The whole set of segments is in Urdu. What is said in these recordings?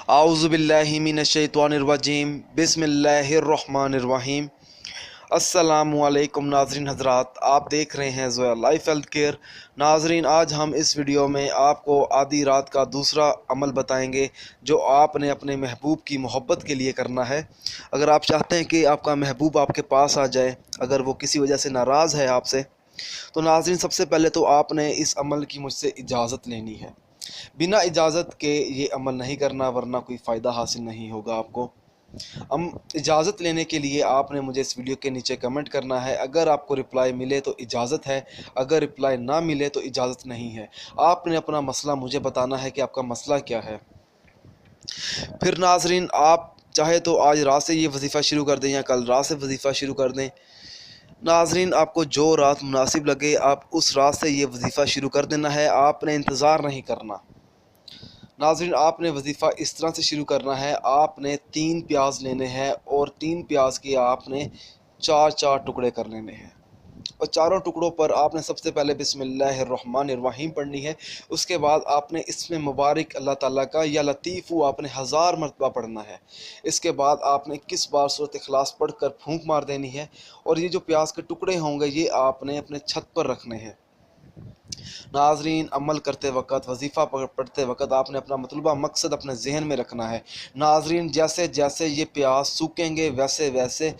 اعوذ باللہ من الشیطان الرجیم بسم اللہ الرحمن الرحیم۔ السلام علیکم ناظرین حضرات، آپ دیکھ رہے ہیں زویا لائف ہیلتھ کیئر۔ ناظرین، آج ہم اس ویڈیو میں آپ کو آدھی رات کا دوسرا عمل بتائیں گے جو آپ نے اپنے محبوب کی محبت کے لیے کرنا ہے۔ اگر آپ چاہتے ہیں کہ آپ کا محبوب آپ کے پاس آ جائے، اگر وہ کسی وجہ سے ناراض ہے آپ سے، تو ناظرین سب سے پہلے تو آپ نے اس عمل کی مجھ سے اجازت لینی ہے۔ بنا اجازت کے یہ عمل نہیں کرنا، ورنہ کوئی فائدہ حاصل نہیں ہوگا آپ کو۔ اجازت لینے کے لیے آپ نے مجھے اس ویڈیو کے نیچے کمنٹ کرنا ہے۔ اگر آپ کو رپلائی ملے تو اجازت ہے، اگر رپلائی نہ ملے تو اجازت نہیں ہے۔ آپ نے اپنا مسئلہ مجھے بتانا ہے کہ آپ کا مسئلہ کیا ہے۔ پھر ناظرین، آپ چاہے تو آج رات سے یہ وظیفہ شروع کر دیں یا کل رات سے وظیفہ شروع کر دیں۔ ناظرین، آپ کو جو رات مناسب لگے آپ اس رات سے یہ وظیفہ شروع کر دینا ہے، آپ نے انتظار نہیں کرنا۔ ناظرین، آپ نے وظیفہ اس طرح سے شروع کرنا ہے، آپ نے 3 پیاز لینے ہیں اور 3 پیاز کے آپ نے 4 ٹکڑے کر لینے ہیں، اور چاروں ٹکڑوں پر آپ نے سب سے پہلے بسم اللہ الرحمن الرحیم پڑھنی ہے۔ اس کے بعد آپ نے اس میں مبارک اللہ تعالیٰ کا یا لطیف آپ نے 1000 مرتبہ پڑھنا ہے۔ اس کے بعد آپ نے 21 بار سورۃ اخلاص پڑھ کر پھونک مار دینی ہے، اور یہ جو پیاز کے ٹکڑے ہوں گے یہ آپ نے اپنے چھت پر رکھنے ہیں۔ ناظرین، عمل کرتے وقت، وظیفہ پڑھتے وقت آپ نے اپنا مطلوبہ مقصد اپنے ذہن میں رکھنا ہے۔ ناظرین، جیسے جیسے یہ پیاز سوکھیں گے ویسے ویسے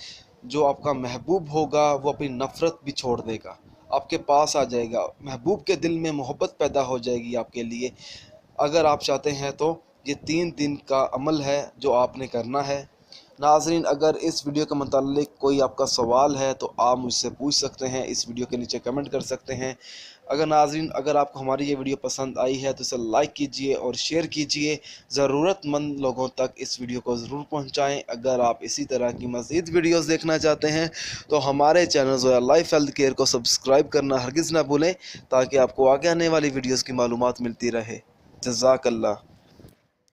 جو آپ کا محبوب ہوگا وہ اپنی نفرت بھی چھوڑ دے گا، آپ کے پاس آ جائے گا، محبوب کے دل میں محبت پیدا ہو جائے گی آپ کے لیے۔ اگر آپ چاہتے ہیں تو یہ 3 دن کا عمل ہے جو آپ نے کرنا ہے۔ ناظرین، اگر اس ویڈیو کے متعلق کوئی آپ کا سوال ہے تو آپ مجھ سے پوچھ سکتے ہیں، اس ویڈیو کے نیچے کمنٹ کر سکتے ہیں۔ اگر آپ کو ہماری یہ ویڈیو پسند آئی ہے تو اسے لائک کیجئے اور شیئر کیجئے، ضرورت مند لوگوں تک اس ویڈیو کو ضرور پہنچائیں۔ اگر آپ اسی طرح کی مزید ویڈیوز دیکھنا چاہتے ہیں تو ہمارے channel Zoya life health care کو سبسکرائب کرنا ہرگز نہ بھولیں، تاکہ آپ کو آگے آنے والی ویڈیوز کی معلومات ملتی رہے۔ جزاک اللہ۔